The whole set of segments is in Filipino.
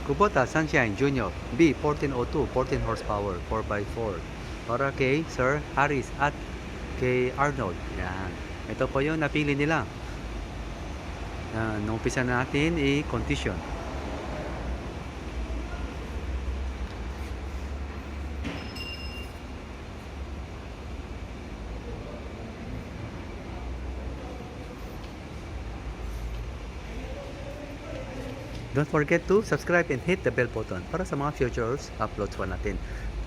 Kubota Sunshine Junior B1402, 14 horsepower, 4x4. Para kay Sir Harris at kay Arnold. Yan. Ito po yung napili nila. Nung umpisa natin i-condition. Don't forget to subscribe and hit the bell button para sa mga futures uploads po natin.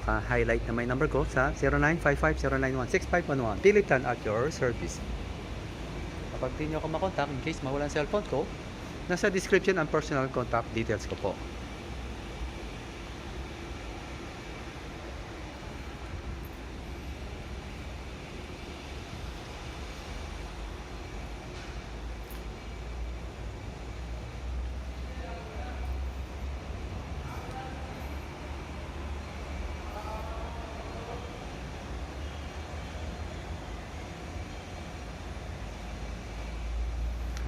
Highlight na may number ko sa 0955-091-6511. Philipfarmtractors at your service. Kapag di nyo ako makontak, in case mawalan cellphone ko, nasa description ang personal contact details ko po.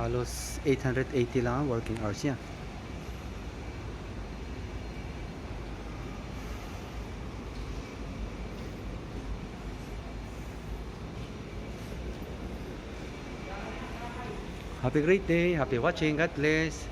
Halos 880 lang ang working hours niya. Have a great day. Happy watching. God bless.